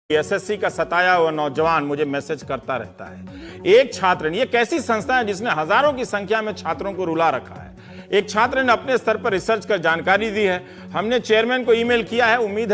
SSC का सताया हुआ नौजवान मुझे मैसेज करता रहता है। एक छात्र ने, ये कैसी संस्था है जिसने हजारों की संख्या में छात्रों को रुला रखा है। एक छात्र ने अपने स्तर पर रिसर्च कर जानकारी दी है, हमने चेयरमैन को ईमेल किया है, उम्मीद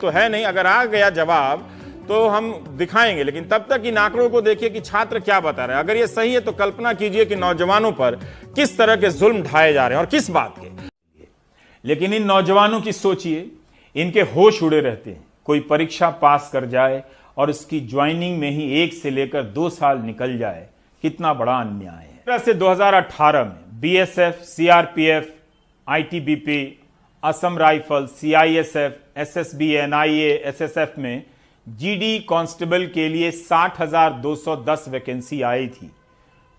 तो है नहीं, अगर आ गया जवाब तो हम दिखाएंगे, लेकिन तब तक इन आंकड़ों को देखिए कि छात्र क्या बता रहे हैं। अगर ये सही है तो कल्पना कीजिए कि नौजवानों पर किस तरह के जुल्म ढाए जा रहे हैं और किस बात के। लेकिन इन नौजवानों की सोचिए, इनके होश उड़े रहते हैं। कोई परीक्षा पास कर जाए और उसकी ज्वाइनिंग में ही 1 से लेकर 2 साल निकल जाए, कितना बड़ा अन्याय है। इस तरह से 2018 में BSF, CRPF, ITBP, Assam rifle, CISF, SSB, NIA, SSF में जीडी कांस्टेबल के लिए 60,210 वैकेंसी आई थी।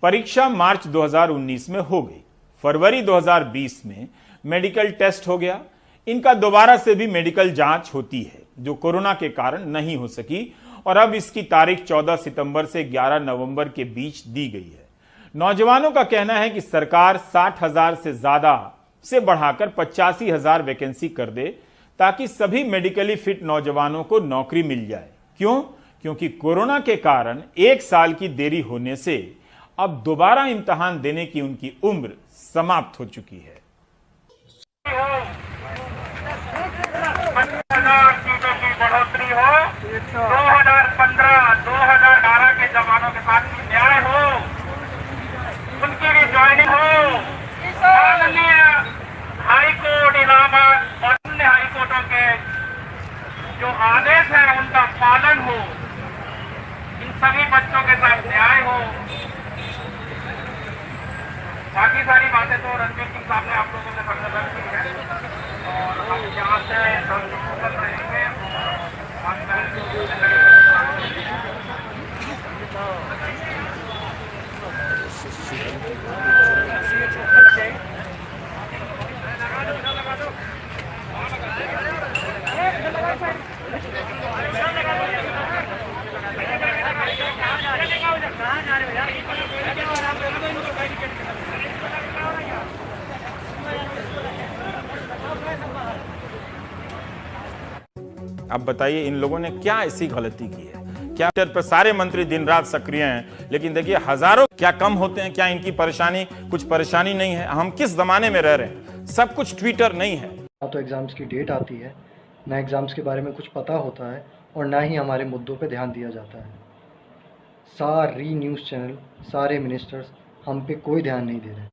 परीक्षा मार्च 2019 में हो गई। फरवरी 2020 में मेडिकल टेस्ट हो गया। इनका दोबारा से भी मेडिकल जांच होती है, जो कोरोना के कारण नहीं हो सकी, और अब इसकी तारीख 14 सितंबर से 11 नवंबर के बीच दी गई है। नौजवानों का कहना है कि सरकार 60,000 से ज्यादा से बढ़ाकर 85,000 वैकेंसी कर दे, ताकि सभी मेडिकली फिट नौजवानों को नौकरी मिल जाए। क्यों? क्योंकि कोरोना के कारण 1 साल की देरी होने से अब दोबारा इम्तिहान देने की उनकी उम्र समाप्त हो चुकी है। 50,000 सीटों की बढ़ोतरी हो, 2015, 2018 के जवानों के साथ न्याय हो, उनकी भी ज्वाइनिंग हो, माननीय हाईकोर्ट इलाहाबाद और अन्य हाईकोर्टों के जो आदेश है उनका पालन हो, इन सभी बच्चों के साथ न्याय हो। बाकी सारी बातें तो रणजीत सिंह साहब ने आप लोगों से समझा की है, और हम यहाँ से हम रहेंगे। अब बताइए इन लोगों ने क्या ऐसी गलती की है? क्या पर सारे मंत्री दिन रात सक्रिय हैं, लेकिन देखिए हजारों क्या कम होते हैं? क्या इनकी परेशानी कुछ परेशानी नहीं है? हम किस जमाने में रह रहे हैं? सब कुछ ट्विटर नहीं है। ना तो एग्जाम्स की डेट आती है, ना एग्जाम्स के बारे में कुछ पता होता है, और ना ही हमारे मुद्दों पे ध्यान दिया जाता है। सारी न्यूज़ चैनल, सारे मिनिस्टर्स हम पे कोई ध्यान नहीं दे रहे।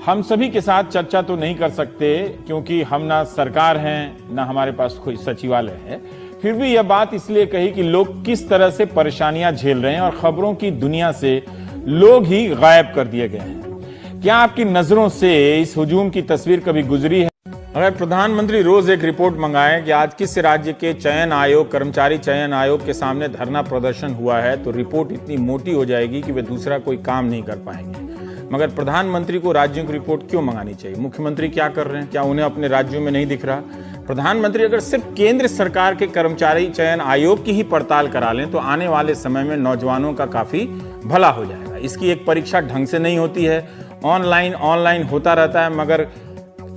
हम सभी के साथ चर्चा तो नहीं कर सकते, क्योंकि हम ना सरकार हैं, ना हमारे पास कोई सचिवालय है। फिर भी यह बात इसलिए कही कि लोग किस तरह से परेशानियां झेल रहे हैं और खबरों की दुनिया से लोग ही गायब कर दिए गए हैं। क्या आपकी नजरों से इस हुजूम की तस्वीर कभी गुजरी है? अगर प्रधानमंत्री रोज एक रिपोर्ट मंगाए कि आज किस राज्य के चयन आयोग, कर्मचारी चयन आयोग के सामने धरना प्रदर्शन हुआ है, तो रिपोर्ट इतनी मोटी हो जाएगी कि वे दूसरा कोई काम नहीं कर पाएंगे। मगर प्रधानमंत्री को राज्यों की रिपोर्ट क्यों मंगानी चाहिए? मुख्यमंत्री क्या कर रहे हैं? क्या उन्हें अपने राज्यों में नहीं दिख रहा? प्रधानमंत्री अगर सिर्फ केंद्र सरकार के कर्मचारी चयन आयोग की ही पड़ताल करा लें तो आने वाले समय में नौजवानों का काफी भला हो जाएगा। इसकी एक परीक्षा ढंग से नहीं होती है, ऑनलाइन होता रहता है, मगर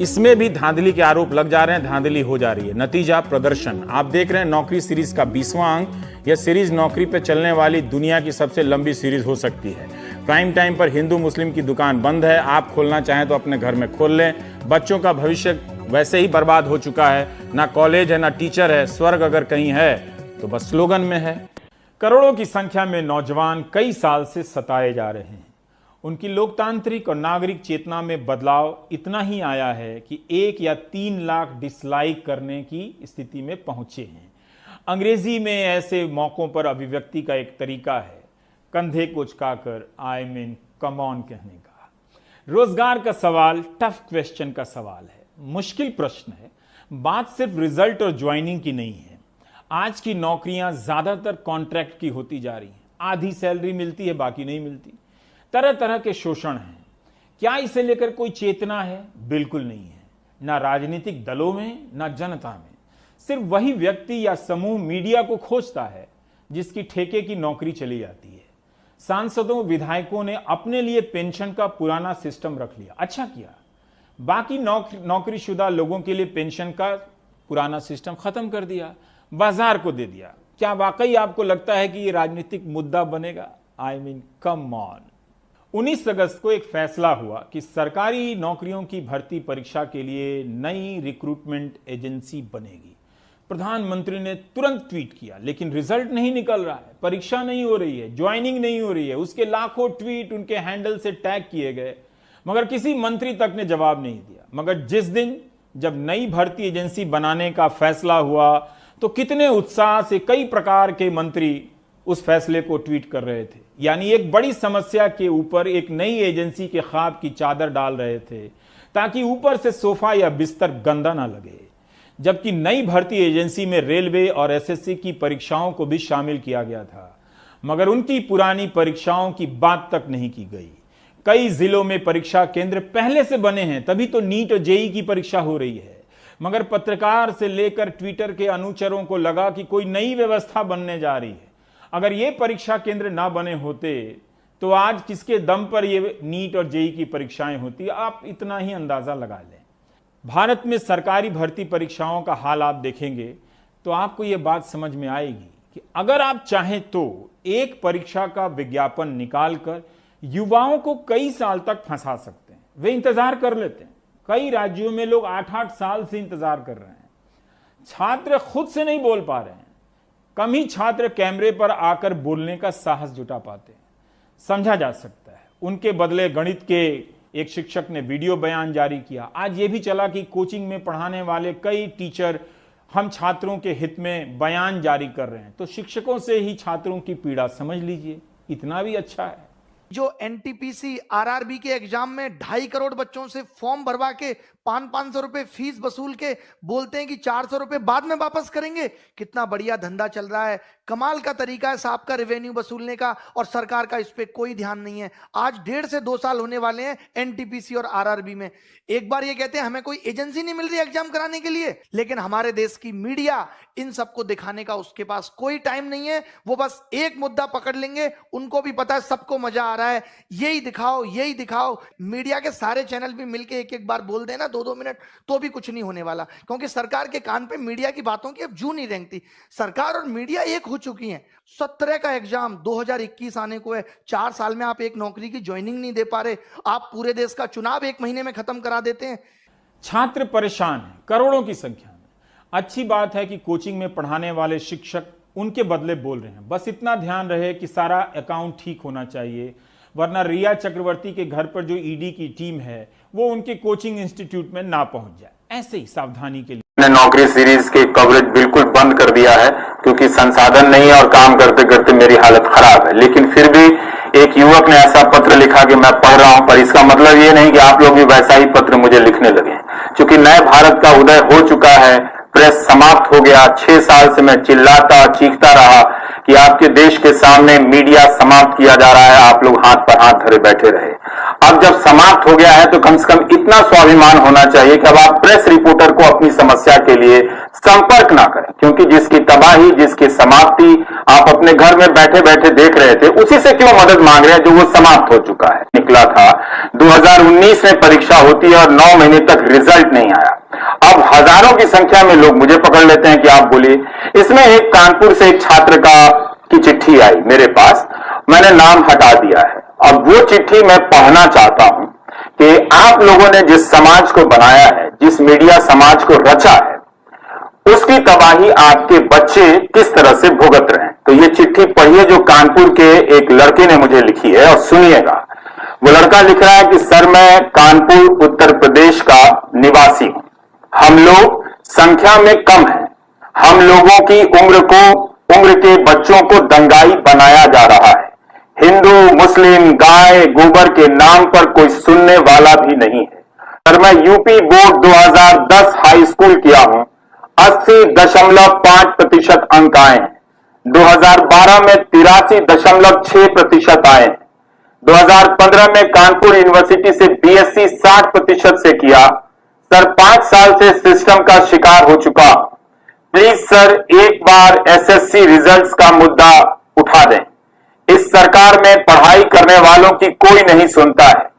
इसमें भी धांधली के आरोप लग जा रहे हैं, धांधली हो जा रही है। नतीजा प्रदर्शन आप देख रहे हैं। नौकरी सीरीज का 20वां अंक। यह सीरीज नौकरी पे चलने वाली दुनिया की सबसे लंबी सीरीज हो सकती है। प्राइम टाइम पर हिंदू मुस्लिम की दुकान बंद है, आप खोलना चाहें तो अपने घर में खोल लें। बच्चों का भविष्य वैसे ही बर्बाद हो चुका है, ना कॉलेज है ना टीचर है। स्वर्ग अगर कहीं है तो बस स्लोगन में है। करोड़ों की संख्या में नौजवान कई साल से सताए जा रहे हैं। उनकी लोकतांत्रिक और नागरिक चेतना में बदलाव इतना ही आया है कि 1 या 3 लाख डिसलाइक करने की स्थिति में पहुंचे हैं। अंग्रेजी में ऐसे मौकों पर अभिव्यक्ति का एक तरीका है कंधे को झुकाकर आई मीन कम ऑन कहने का। रोजगार का सवाल टफ क्वेश्चन का सवाल है, मुश्किल प्रश्न है। बात सिर्फ रिजल्ट और ज्वाइनिंग की नहीं है। आज की नौकरियां ज्यादातर कॉन्ट्रैक्ट की होती जा रही हैं। आधी सैलरी मिलती है, बाकी नहीं मिलती। तरह तरह के शोषण हैं। क्या इसे लेकर कोई चेतना है? बिल्कुल नहीं है, ना राजनीतिक दलों में ना जनता में। सिर्फ वही व्यक्ति या समूह मीडिया को खोजता है जिसकी ठेके की नौकरी चली जाती है। सांसदों विधायकों ने अपने लिए पेंशन का पुराना सिस्टम रख लिया, अच्छा किया। बाकी नौकरीशुदा लोगों के लिए पेंशन का पुराना सिस्टम खत्म कर दिया, बाजार को दे दिया। क्या वाकई आपको लगता है कि ये राजनीतिक मुद्दा बनेगा? I mean come on. 19 अगस्त को एक फैसला हुआ कि सरकारी नौकरियों की भर्ती परीक्षा के लिए नई रिक्रूटमेंट एजेंसी बनेगी। प्रधानमंत्री ने तुरंत ट्वीट किया, लेकिन रिजल्ट नहीं निकल रहा है, परीक्षा नहीं हो रही है, ज्वाइनिंग नहीं हो रही है। उसके लाखों ट्वीट उनके हैंडल से टैग किए गए, मगर किसी मंत्री तक ने जवाब नहीं दिया। मगर जिस दिन जब नई भर्ती एजेंसी बनाने का फैसला हुआ तो कितने उत्साह से कई प्रकार के मंत्री उस फैसले को ट्वीट कर रहे थे। यानी एक बड़ी समस्या के ऊपर एक नई एजेंसी के ख्वाब की चादर डाल रहे थे ताकि ऊपर से सोफा या बिस्तर गंदा ना लगे। जबकि नई भर्ती एजेंसी में रेलवे और एसएससी की परीक्षाओं को भी शामिल किया गया था, मगर उनकी पुरानी परीक्षाओं की बात तक नहीं की गई। कई जिलों में परीक्षा केंद्र पहले से बने हैं, तभी तो नीट और जेई की परीक्षा हो रही है। मगर पत्रकार से लेकर ट्विटर के अनुचरों को लगा कि कोई नई व्यवस्था बनने जा रही है। अगर ये परीक्षा केंद्र ना बने होते तो आज किसके दम पर ये नीट और जेई की परीक्षाएं होती, आप इतना ही अंदाजा लगा लें। भारत में सरकारी भर्ती परीक्षाओं का हाल आप देखेंगे तो आपको यह बात समझ में आएगी कि अगर आप चाहें तो एक परीक्षा का विज्ञापन निकालकर युवाओं को कई साल तक फंसा सकते हैं। वे इंतजार कर लेते हैं। कई राज्यों में लोग 8-8 साल से इंतजार कर रहे हैं। छात्र खुद से नहीं बोल पा रहे हैं। कम ही छात्र कैमरे पर आकर बोलने का साहस जुटा पाते हैं। समझा जा सकता है। उनके बदले गणित के एक शिक्षक ने वीडियो बयान जारी किया। आज ये भी चला कि कोचिंग में पढ़ाने वाले कई टीचर हम छात्रों के हित में बयान जारी कर रहे हैं। तो शिक्षकों से ही छात्रों की पीड़ा समझ लीजिए, इतना भी अच्छा है। जो एनटीपीसी आरआरबी के एग्जाम में 2.5 करोड़ बच्चों से फॉर्म भरवा के 500 रुपए फीस वसूल के बोलते हैं कि 400 रुपए बाद में वापस करेंगे। कितना बढ़िया धंधा चल रहा है। कमाल का तरीका है साहब का रेवेन्यू वसूलने का, और सरकार का इस पे कोई ध्यान नहीं है। आज 1.5 से 2 साल होने वाले हैं एनटीपीसी और आरआरबी में। एक बार ये कहते हैं हमें कोई एजेंसी नहीं मिल रही एग्जाम कराने के लिए, लेकिन हमारे देश की मीडिया इन सबको दिखाने का उसके पास कोई टाइम नहीं है। वो बस एक मुद्दा पकड़ लेंगे, उनको भी पता है सबको मजा आ रहा है, यही दिखाओ यही दिखाओ। मीडिया के सारे चैनल भी मिलकर एक बार बोल देना 2-2 मिनट, तो भी कुछ नहीं होने वाला, क्योंकि सरकार के कान पे मीडिया की बातों की अब जू नहीं रेंगती। सरकार और मीडिया एक हो चुकी हैं। 17 का एग्जाम 2021 आने को है। 4 साल में आप एक नौकरी की ज्वाइनिंग नहीं दे पा रहे। आप पूरे देश का चुनाव 1 महीने में खत्म करा देते हैं। छात्र परेशान हैं, करोड़ों की संख्या में। अच्छी बात है कि कोचिंग में पढ़ाने वाले शिक्षक उनके बदले बोल रहे हैं। बस इतना ध्यान रहे कि सारा अकाउंट ठीक होना चाहिए, वरना रिया चक्रवर्ती के घर पर जो ईडी की टीम है वो उनके कोचिंग इंस्टीट्यूट में ना पहुंच जाए। ऐसे ही सावधानी के लिए मैंने नौकरी सीरीज के कवरेज बिल्कुल बंद कर दिया है, क्योंकि संसाधन नहीं है और काम करते करते मेरी हालत खराब है। लेकिन फिर भी एक युवक ने ऐसा पत्र लिखा कि मैं पढ़ रहा हूं, पर इसका मतलब ये नहीं कि आप लोग भी वैसा ही पत्र मुझे लिखने लगे। क्योंकि नए भारत का उदय हो चुका है, प्रेस समाप्त हो गया। 6 साल से मैं चिल्लाता चीखता रहा कि आपके देश के सामने मीडिया समाप्त किया जा रहा है, आप लोग हाथ पर हाथ धरे बैठे रहे। अब जब समाप्त हो गया है तो कम से कम इतना स्वाभिमान होना चाहिए कि अब आप प्रेस रिपोर्टर को अपनी समस्या के लिए संपर्क ना करें, क्योंकि जिसकी तबाही जिसकी समाप्ति आप अपने घर में बैठे बैठे देख रहे थे, उसी से क्यों मदद मांग रहे हैं जो वो समाप्त हो चुका है। निकला था 2019 में परीक्षा होती है और 9 महीने तक रिजल्ट नहीं आया। अब हजारों की संख्या में लोग मुझे पकड़ लेते हैं कि आप बोलिए। इसमें एक कानपुर से एक छात्र की चिट्ठी आई मेरे पास, मैंने नाम हटा दिया है। अब वो चिट्ठी मैं पढ़ना चाहता हूं कि आप लोगों ने जिस समाज को बनाया है, जिस मीडिया समाज को रचा है, उसकी तबाही आपके बच्चे किस तरह से भुगत रहे हैं। तो ये चिट्ठी पढ़िए जो कानपुर के एक लड़के ने मुझे लिखी है, और सुनिएगा। वो लड़का लिख रहा है कि सर, मैं कानपुर उत्तर प्रदेश का निवासी हूं। हम लोग संख्या में कम हैं। हम लोगों की उम्र के बच्चों को दंगाई बनाया जा रहा है। हिंदू मुस्लिम गाय गोबर के नाम पर कोई सुनने वाला भी नहीं है। सर, मैं यूपी बोर्ड 2010 हाई स्कूल किया हूं। 80.5% अंक आए हैं। 2012 में 83.6% आए हैं। 2015 में कानपुर यूनिवर्सिटी से बीएससी 60% से किया। सर, 5 साल से सिस्टम का शिकार हो चुका। प्लीज सर, एक बार एसएससी रिजल्ट्स का मुद्दा उठा दें। इस सरकार में पढ़ाई करने वालों की कोई नहीं सुनता है।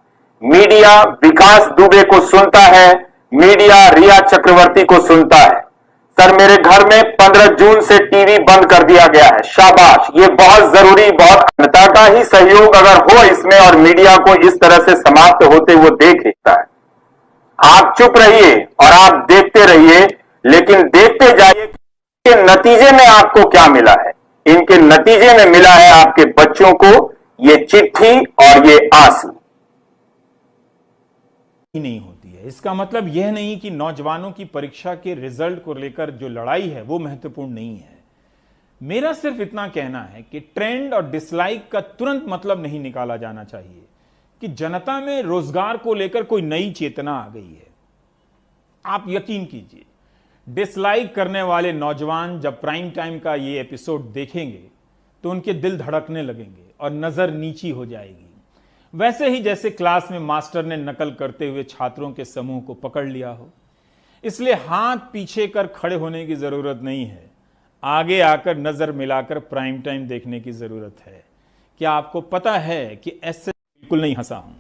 मीडिया विकास दुबे को सुनता है, मीडिया रिया चक्रवर्ती को सुनता है। सर मेरे घर में 15 जून से टीवी बंद कर दिया गया है। शाबाश, ये बहुत जरूरी, बहुत जनता का ही सहयोग अगर हो इसमें और मीडिया को इस तरह से समाप्त होते हुए देख लेता है। आप चुप रहिए और आप देखते रहिए, लेकिन देखते जाइए कि नतीजे में आपको क्या मिला है। इनके नतीजे में मिला है आपके बच्चों को ये चिट्ठी और ये आंसू। नहीं होती है। इसका मतलब यह नहीं कि नौजवानों की परीक्षा के रिजल्ट को लेकर जो लड़ाई है वो महत्वपूर्ण नहीं है। मेरा सिर्फ इतना कहना है कि ट्रेंड और डिसलाइक का तुरंत मतलब नहीं निकाला जाना चाहिए कि जनता में रोजगार को लेकर कोई नई चेतना आ गई है। आप यकीन कीजिए, डिसलाइक करने वाले नौजवान जब प्राइम टाइम का ये एपिसोड देखेंगे तो उनके दिल धड़कने लगेंगे और नजर नीची हो जाएगी। वैसे ही जैसे क्लास में मास्टर ने नकल करते हुए छात्रों के समूह को पकड़ लिया हो। इसलिए हाथ पीछे कर खड़े होने की जरूरत नहीं है, आगे आकर नजर मिलाकर प्राइम टाइम देखने की जरूरत है। क्या आपको पता है कि ऐसे बिल्कुल नहीं हंसा हूं।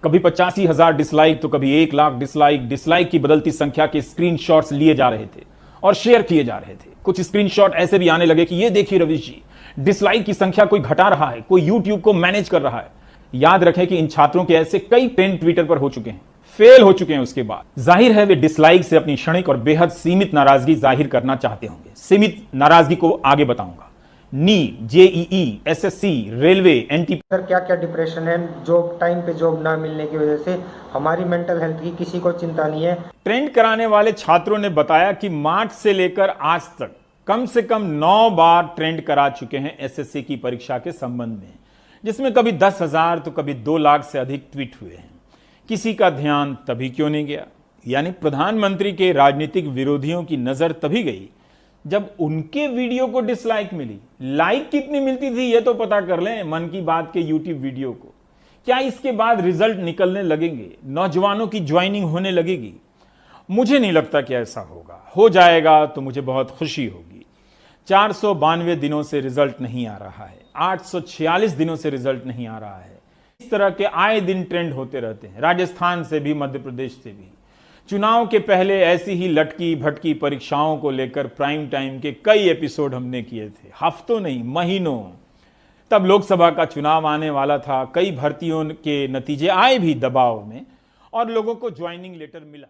कभी 85,000 डिसलाइक तो कभी 1 लाख डिसलाइक। डिसलाइक की बदलती संख्या के स्क्रीनशॉट्स लिए जा रहे थे और शेयर किए जा रहे थे। कुछ स्क्रीनशॉट ऐसे भी आने लगे कि ये देखिए रवीश जी, डिसलाइक की संख्या कोई घटा रहा है, कोई यूट्यूब को मैनेज कर रहा है। याद रखें कि इन छात्रों के ऐसे कई ट्रेंड ट्विटर पर हो चुके हैं, फेल हो चुके हैं। उसके बाद जाहिर है वे डिसलाइक से अपनी क्षणिक और बेहद सीमित नाराजगी जाहिर करना चाहते होंगे। सीमित नाराजगी को आगे बताऊंगा। NEET, JEE, SSC, railway, NT. Sir क्या क्या डिप्रेशन है, जॉब टाइम पे जॉब ना मिलने की वजह से हमारी मेंटल हेल्थ की किसी को चिंता नहीं है। ट्रेंड कराने वाले छात्रों ने बताया कि मार्च से लेकर आज तक कम से कम 9 बार ट्रेंड करा चुके हैं एसएससी की परीक्षा के संबंध में, जिसमें कभी 10,000 तो कभी 2 लाख से अधिक ट्वीट हुए हैं। किसी का ध्यान तभी क्यों नहीं गया, यानी प्रधानमंत्री के राजनीतिक विरोधियों की नजर तभी गई जब उनके वीडियो को डिसलाइक मिली। लाइक कितनी मिलती थी यह तो पता कर लें मन की बात के यूट्यूब वीडियो को। क्या इसके बाद रिजल्ट निकलने लगेंगे, नौजवानों की ज्वाइनिंग होने लगेगी? मुझे नहीं लगता कि ऐसा होगा। हो जाएगा तो मुझे बहुत खुशी होगी। 492 दिनों से रिजल्ट नहीं आ रहा है, 846 दिनों से रिजल्ट नहीं आ रहा है। इस तरह के आए दिन ट्रेंड होते रहते हैं, राजस्थान से भी, मध्य प्रदेश से भी। चुनाव के पहले ऐसी ही लटकी भटकी परीक्षाओं को लेकर प्राइम टाइम के कई एपिसोड हमने किए थे, हफ्तों नहीं महीनों। तब लोकसभा का चुनाव आने वाला था, कई भर्तियों के नतीजे आए भी दबाव में और लोगों को ज्वाइनिंग लेटर मिला।